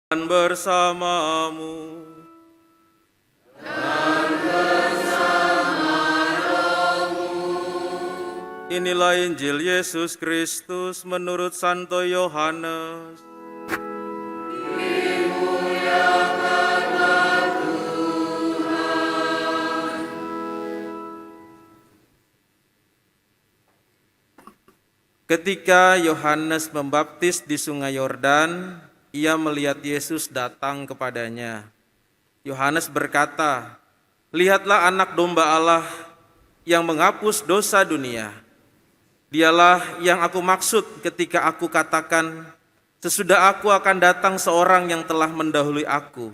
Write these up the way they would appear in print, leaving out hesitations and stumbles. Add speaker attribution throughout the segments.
Speaker 1: Dan bersamamu. Inilah Injil Yesus Kristus menurut Santo Yohanes. Ketika Yohanes membaptis di Sungai Yordan, ia melihat Yesus datang kepadanya. Yohanes berkata, "Lihatlah anak domba Allah yang menghapus dosa dunia. Dialah yang aku maksud ketika aku katakan, sesudah aku akan datang seorang yang telah mendahului aku,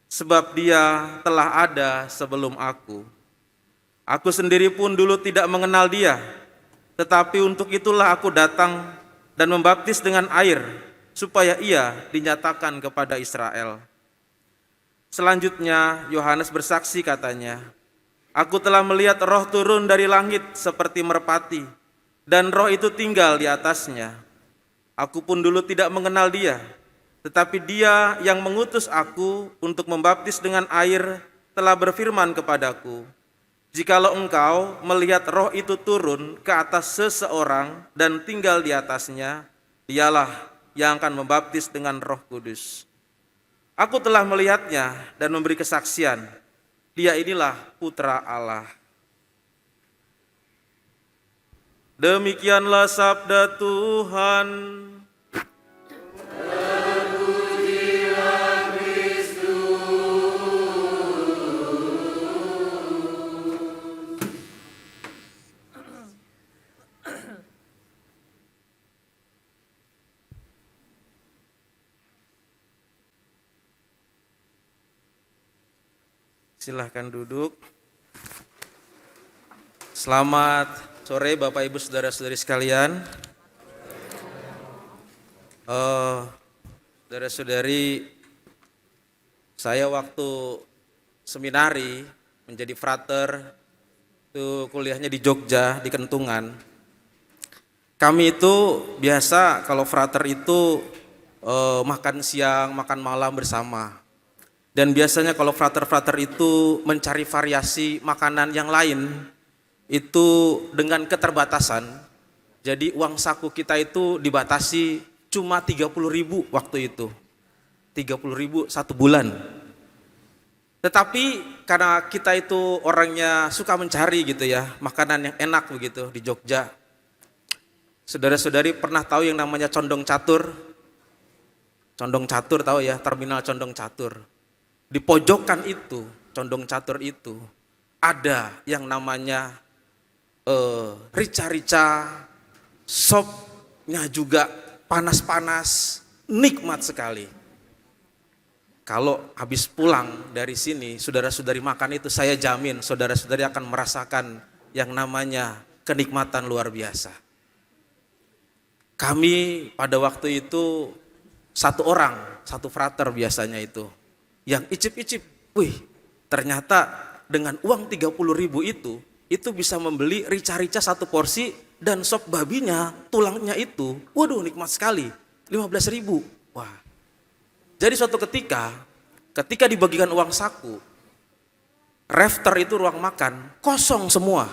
Speaker 1: sebab dia telah ada sebelum aku. Aku sendiri pun dulu tidak mengenal dia, tetapi untuk itulah aku datang dan membaptis dengan air, supaya ia dinyatakan kepada Israel." Selanjutnya Yohanes bersaksi katanya, "Aku telah melihat roh turun dari langit seperti merpati, dan roh itu tinggal di atasnya. Aku pun dulu tidak mengenal dia, tetapi dia yang mengutus aku untuk membaptis dengan air telah berfirman kepadaku, jikalau engkau melihat roh itu turun ke atas seseorang dan tinggal di atasnya, dialah yang akan membaptis dengan Roh Kudus. Aku telah melihatnya dan memberi kesaksian, dia inilah Putra Allah." Demikianlah sabda Tuhan. Silahkan duduk. Selamat sore Bapak Ibu Saudara-saudari sekalian. Saudara-saudari, saya waktu seminari menjadi frater itu kuliahnya di Jogja, di Kentungan. Kami itu biasa kalau frater itu makan siang, makan malam bersama. Dan biasanya kalau frater-frater itu mencari variasi makanan yang lain itu dengan keterbatasan. Jadi uang saku kita itu dibatasi cuma 30.000 waktu itu. 30.000 satu bulan. Tetapi karena kita itu orangnya suka mencari gitu ya, makanan yang enak begitu di Jogja. Saudara-saudari pernah tahu yang namanya Condong Catur? Condong Catur tahu ya, terminal Condong Catur. Di pojokan itu, Condong Catur itu, ada yang namanya rica-rica, sopnya juga panas-panas, nikmat sekali. Kalau habis pulang dari sini, saudara-saudari makan itu, saya jamin saudara-saudari akan merasakan yang namanya kenikmatan luar biasa. Kami pada waktu itu satu orang, satu frater biasanya itu, yang icip-icip, wih ternyata dengan uang 30.000 itu bisa membeli rica-rica satu porsi dan sop babinya, tulangnya itu, waduh nikmat sekali, 15.000. Wah. Jadi suatu ketika dibagikan uang saku, rafter itu ruang makan, kosong semua.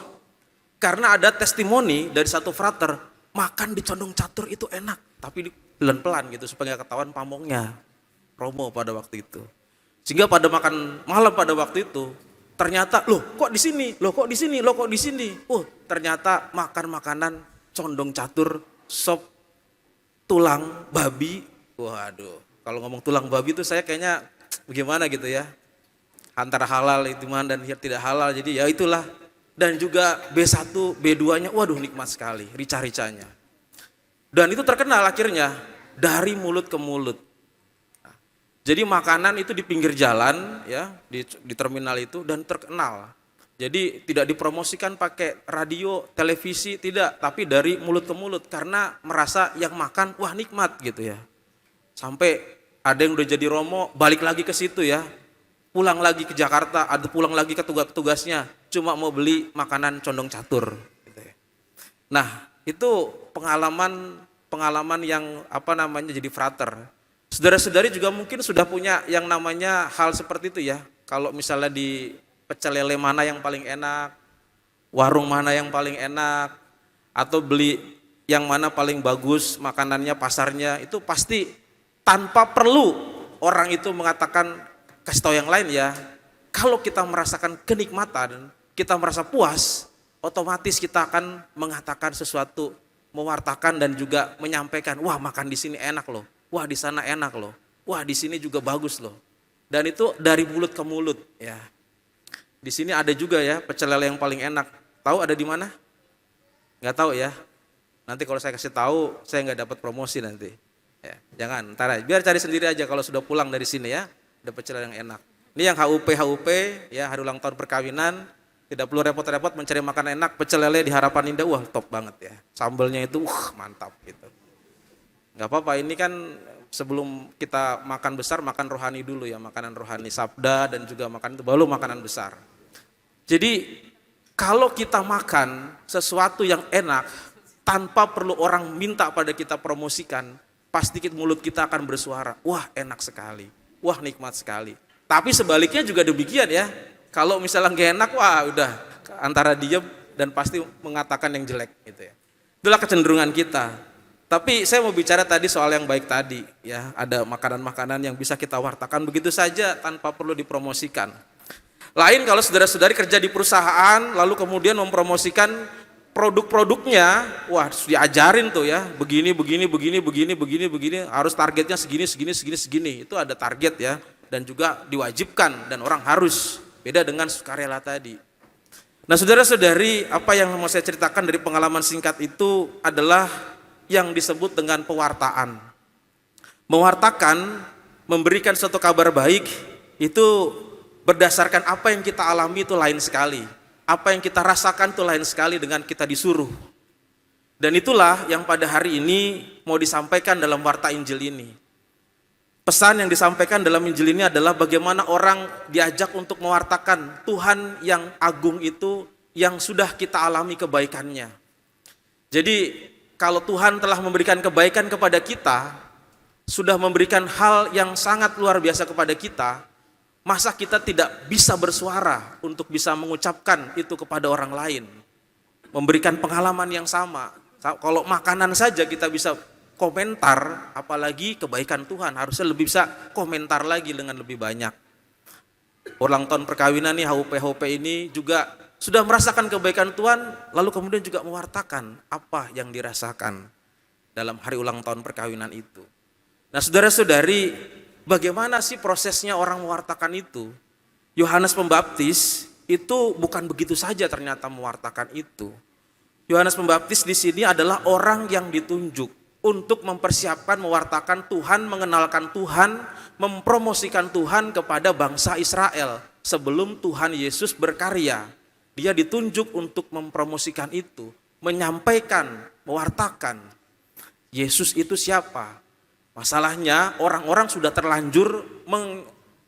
Speaker 1: Karena ada testimoni dari satu frater, makan di Condong Catur itu enak, tapi pelan-pelan gitu supaya ketahuan pamongnya, promo pada waktu itu. Sehingga pada makan malam pada waktu itu, ternyata loh kok di sini, loh kok di sini, loh kok di sini. Oh ternyata makan makanan Condong Catur, sop tulang babi. Waduh, kalau ngomong tulang babi itu saya kayaknya bagaimana gitu ya. Antara halal itu dan tidak halal, jadi ya itulah. Dan juga B1, B2-nya, waduh nikmat sekali, rica-ricanya. Dan itu terkenal akhirnya dari mulut ke mulut. Jadi makanan itu di pinggir jalan ya, di terminal itu dan terkenal. Jadi tidak dipromosikan pakai radio, televisi, tidak, tapi dari mulut ke mulut karena merasa yang makan wah nikmat gitu ya. Sampai ada yang udah jadi romo balik lagi ke situ ya. Pulang lagi ke Jakarta, ada pulang lagi ke tugas-tugasnya cuma mau beli makanan Condong Catur gitu ya. Nah, itu pengalaman yang jadi frater. Saudara-saudari juga mungkin sudah punya yang namanya hal seperti itu ya. Kalau misalnya di pecel lele mana yang paling enak, warung mana yang paling enak, atau beli yang mana paling bagus makanannya, pasarnya, itu pasti tanpa perlu orang itu mengatakan, kasih tahu yang lain ya. Kalau kita merasakan kenikmatan, kita merasa puas, otomatis kita akan mengatakan sesuatu, mewartakan dan juga menyampaikan, wah makan di sini enak loh. Wah di sana enak loh, wah di sini juga bagus loh. Dan itu dari mulut ke mulut ya. Di sini ada juga ya pecel lele yang paling enak. Tahu ada di mana? Nggak tahu ya. Nanti kalau saya kasih tahu, saya nggak dapat promosi nanti. Ya, jangan, ntar biar cari sendiri aja kalau sudah pulang dari sini ya. Ada pecel lele yang enak. Ini yang HUP ya, hari ulang tahun perkawinan. Tidak perlu repot-repot mencari makanan enak. Pecel lele di Harapan Indah, wah top banget ya. Sambelnya itu mantap gitu. Gak apa-apa, ini kan sebelum kita makan besar, makan rohani dulu ya, makanan rohani, sabda dan juga makan itu baru makanan besar. Jadi kalau kita makan sesuatu yang enak, tanpa perlu orang minta pada kita promosikan, pasti mulut kita akan bersuara, wah enak sekali, wah nikmat sekali. Tapi sebaliknya juga demikian ya, kalau misalnya gak enak, wah udah antara diam dan pasti mengatakan yang jelek gitu ya. Itulah kecenderungan kita. Tapi saya mau bicara tadi soal yang baik tadi ya, ada makanan-makanan yang bisa kita wartakan begitu saja tanpa perlu dipromosikan. Lain kalau saudara-saudari kerja di perusahaan lalu kemudian mempromosikan produk-produknya, wah diajarin tuh ya, begini, harus targetnya segini, itu ada target ya, dan juga diwajibkan dan orang harus, beda dengan sukarela tadi. Nah saudara-saudari, apa yang mau saya ceritakan dari pengalaman singkat itu adalah yang disebut dengan pewartaan. Mewartakan, memberikan suatu kabar baik, itu berdasarkan apa yang kita alami itu lain sekali. Apa yang kita rasakan itu lain sekali dengan kita disuruh. Dan itulah yang pada hari ini mau disampaikan dalam warta Injil ini. Pesan yang disampaikan dalam Injil ini adalah bagaimana orang diajak untuk mewartakan Tuhan yang agung itu yang sudah kita alami kebaikannya. Jadi kalau Tuhan telah memberikan kebaikan kepada kita, sudah memberikan hal yang sangat luar biasa kepada kita, masa kita tidak bisa bersuara untuk bisa mengucapkan itu kepada orang lain, memberikan pengalaman yang sama. Kalau makanan saja kita bisa komentar, apalagi kebaikan Tuhan, harusnya lebih bisa komentar lagi dengan lebih banyak. Ulang tahun perkawinan nih, HUP ini juga sudah merasakan kebaikan Tuhan, lalu kemudian juga mewartakan apa yang dirasakan dalam hari ulang tahun perkawinan itu. Nah saudara-saudari, bagaimana sih prosesnya orang mewartakan itu? Yohanes Pembaptis itu bukan begitu saja ternyata mewartakan itu. Yohanes Pembaptis di sini adalah orang yang ditunjuk untuk mempersiapkan mewartakan Tuhan, mengenalkan Tuhan, mempromosikan Tuhan kepada bangsa Israel sebelum Tuhan Yesus berkarya. Dia ditunjuk untuk mempromosikan itu, menyampaikan, mewartakan. Yesus itu siapa? Masalahnya orang-orang sudah terlanjur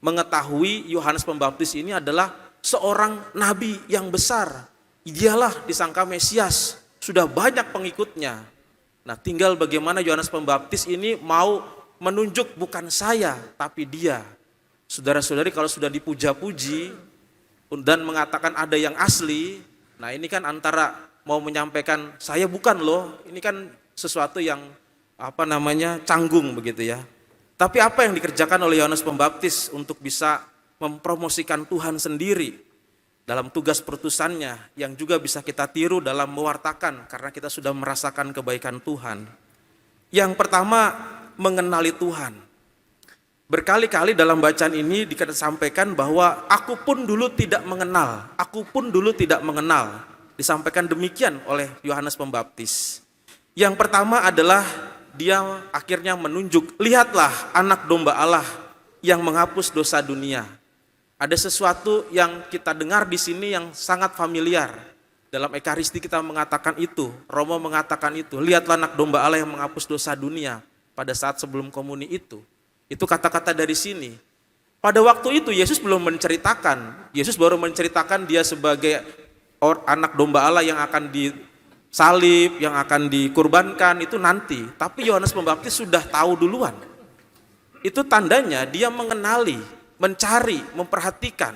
Speaker 1: mengetahui Yohanes Pembaptis ini adalah seorang nabi yang besar. Dialah disangka Mesias, sudah banyak pengikutnya. Nah tinggal bagaimana Yohanes Pembaptis ini mau menunjuk bukan saya, tapi dia. Saudara-saudari kalau sudah dipuja-puji, dan mengatakan ada yang asli, nah ini kan antara mau menyampaikan saya bukan loh, ini kan sesuatu yang canggung begitu ya. Tapi apa yang dikerjakan oleh Yohanes Pembaptis untuk bisa mempromosikan Tuhan sendiri dalam tugas perutusannya yang juga bisa kita tiru dalam mewartakan karena kita sudah merasakan kebaikan Tuhan. Yang pertama, mengenali Tuhan. Berkali-kali dalam bacaan ini disampaikan bahwa aku pun dulu tidak mengenal, disampaikan demikian oleh Yohanes Pembaptis. Yang pertama adalah dia akhirnya menunjuk, lihatlah anak domba Allah yang menghapus dosa dunia. Ada sesuatu yang kita dengar di sini yang sangat familiar. Dalam Ekaristi kita mengatakan itu, Romo mengatakan itu, lihatlah anak domba Allah yang menghapus dosa dunia pada saat sebelum komuni itu. Itu kata-kata dari sini. Pada waktu itu Yesus belum menceritakan. Yesus baru menceritakan dia sebagai anak domba Allah yang akan disalib, yang akan dikurbankan itu nanti. Tapi Yohanes Pembaptis sudah tahu duluan. Itu tandanya dia mengenali, mencari, memperhatikan.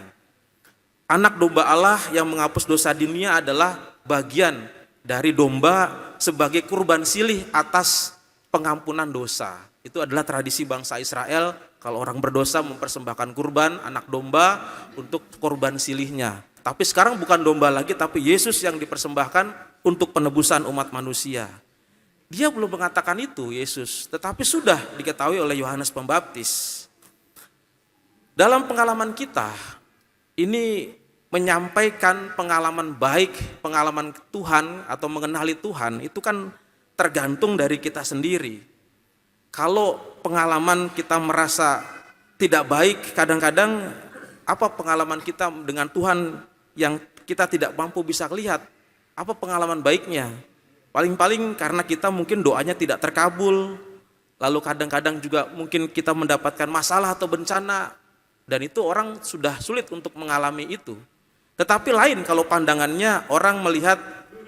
Speaker 1: Anak domba Allah yang menghapus dosa dunia adalah bagian dari domba sebagai kurban silih atas pengampunan dosa. Itu adalah tradisi bangsa Israel, kalau orang berdosa mempersembahkan kurban anak domba untuk korban silihnya. Tapi sekarang bukan domba lagi, tapi Yesus yang dipersembahkan untuk penebusan umat manusia. Dia belum mengatakan itu, Yesus, tetapi sudah diketahui oleh Yohanes Pembaptis. Dalam pengalaman kita, ini menyampaikan pengalaman baik, pengalaman Tuhan atau mengenali Tuhan, itu kan tergantung dari kita sendiri. Kalau pengalaman kita merasa tidak baik, kadang-kadang apa pengalaman kita dengan Tuhan yang kita tidak mampu bisa lihat, apa pengalaman baiknya? Paling-paling karena kita mungkin doanya tidak terkabul, lalu kadang-kadang juga mungkin kita mendapatkan masalah atau bencana, dan itu orang sudah sulit untuk mengalami itu. Tetapi lain kalau pandangannya orang melihat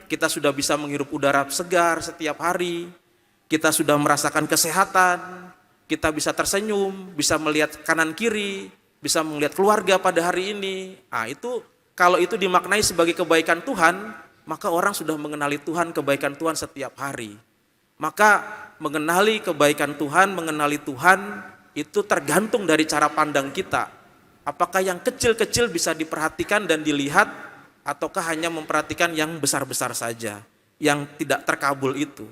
Speaker 1: kita sudah bisa menghirup udara segar setiap hari, kita sudah merasakan kesehatan, kita bisa tersenyum, bisa melihat kanan kiri, bisa melihat keluarga pada hari ini. Itu kalau itu dimaknai sebagai kebaikan Tuhan, maka orang sudah mengenali Tuhan, kebaikan Tuhan setiap hari. Maka mengenali kebaikan Tuhan, mengenali Tuhan itu tergantung dari cara pandang kita. Apakah yang kecil-kecil bisa diperhatikan dan dilihat, ataukah hanya memperhatikan yang besar-besar saja, yang tidak terkabul itu.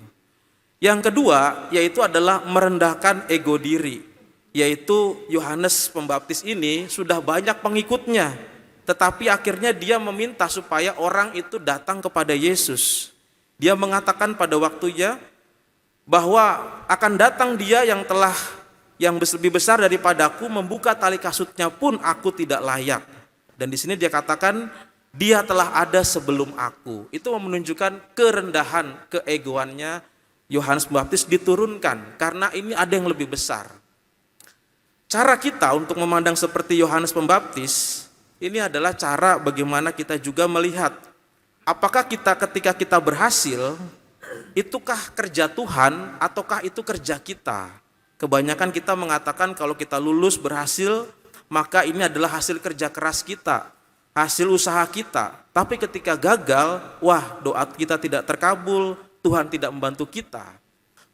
Speaker 1: Yang kedua yaitu adalah merendahkan ego diri, yaitu Yohanes Pembaptis ini sudah banyak pengikutnya, tetapi akhirnya dia meminta supaya orang itu datang kepada Yesus. Dia mengatakan pada waktunya bahwa akan datang dia yang lebih besar daripadaku, membuka tali kasutnya pun aku tidak layak. Dan di sini dia katakan dia telah ada sebelum aku. Itu menunjukkan kerendahan, keegoannya Yohanes Pembaptis diturunkan karena ini ada yang lebih besar. Cara kita untuk memandang seperti Yohanes Pembaptis ini adalah cara bagaimana kita juga melihat apakah kita ketika kita berhasil, itukah kerja Tuhan ataukah itu kerja kita. Kebanyakan kita mengatakan kalau kita lulus berhasil, maka ini adalah hasil kerja keras kita, hasil usaha kita. Tapi ketika gagal, wah doa kita tidak terkabul, Tuhan tidak membantu kita.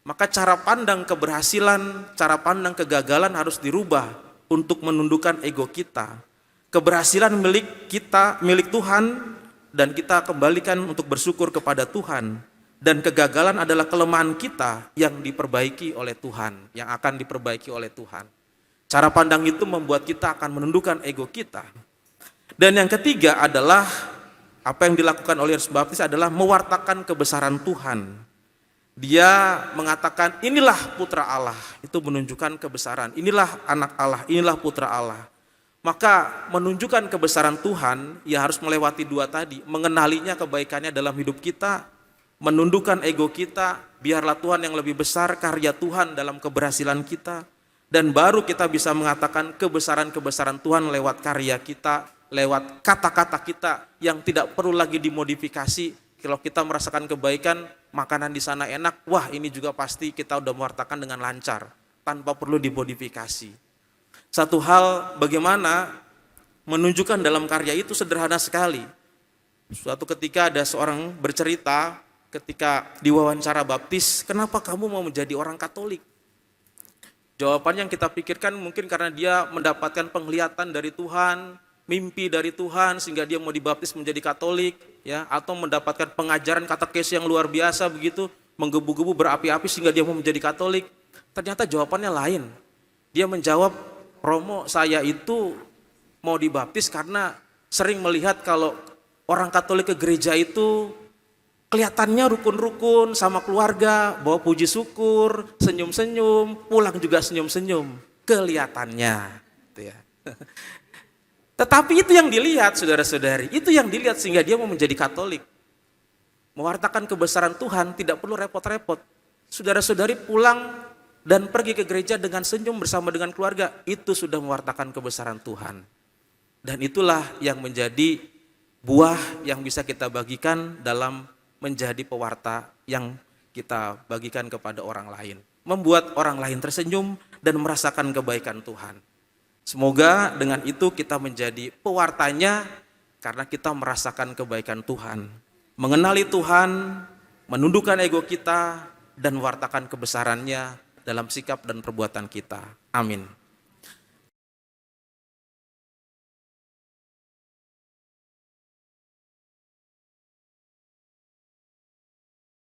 Speaker 1: Maka cara pandang keberhasilan, cara pandang kegagalan harus dirubah untuk menundukkan ego kita. Keberhasilan milik kita, milik Tuhan, dan kita kembalikan untuk bersyukur kepada Tuhan. Dan kegagalan adalah kelemahan kita yang diperbaiki oleh Tuhan, yang akan diperbaiki oleh Tuhan. Cara pandang itu membuat kita akan menundukkan ego kita. Dan yang ketiga adalah apa yang dilakukan oleh Yohanes Pembaptis adalah mewartakan kebesaran Tuhan. Dia mengatakan inilah putra Allah, itu menunjukkan kebesaran. Inilah anak Allah, inilah putra Allah. Maka menunjukkan kebesaran Tuhan, ya harus melewati dua tadi. Mengenalinya kebaikannya dalam hidup kita, menundukkan ego kita, biarlah Tuhan yang lebih besar, karya Tuhan dalam keberhasilan kita. Dan baru kita bisa mengatakan kebesaran-kebesaran Tuhan lewat karya kita, lewat kata-kata kita yang tidak perlu lagi dimodifikasi. Kalau kita merasakan kebaikan, makanan di sana enak, wah ini juga pasti kita udah mewartakan dengan lancar, tanpa perlu dimodifikasi. Satu hal bagaimana menunjukkan dalam karya itu sederhana sekali. Suatu ketika ada seorang bercerita ketika diwawancara baptis, kenapa kamu mau menjadi orang Katolik? Jawaban yang kita pikirkan mungkin karena dia mendapatkan penglihatan dari Tuhan, mimpi dari Tuhan sehingga dia mau dibaptis menjadi Katolik, ya, atau mendapatkan pengajaran katekes yang luar biasa begitu, menggebu-gebu berapi-api sehingga dia mau menjadi Katolik. Ternyata jawabannya lain. Dia menjawab, Romo, saya itu mau dibaptis karena sering melihat kalau orang Katolik ke gereja itu kelihatannya rukun-rukun sama keluarga, bawa puji syukur, senyum-senyum, pulang juga senyum-senyum, kelihatannya. Gitu ya. Tetapi itu yang dilihat, saudara-saudari, itu yang dilihat sehingga dia mau menjadi Katolik. Mewartakan kebesaran Tuhan tidak perlu repot-repot. Saudara-saudari pulang dan pergi ke gereja dengan senyum bersama dengan keluarga, itu sudah mewartakan kebesaran Tuhan. Dan itulah yang menjadi buah yang bisa kita bagikan dalam menjadi pewarta yang kita bagikan kepada orang lain. Membuat orang lain tersenyum dan merasakan kebaikan Tuhan. Semoga dengan itu kita menjadi pewartanya karena kita merasakan kebaikan Tuhan. Mengenali Tuhan, menundukkan ego kita, dan mewartakan kebesarannya dalam sikap dan perbuatan kita. Amin.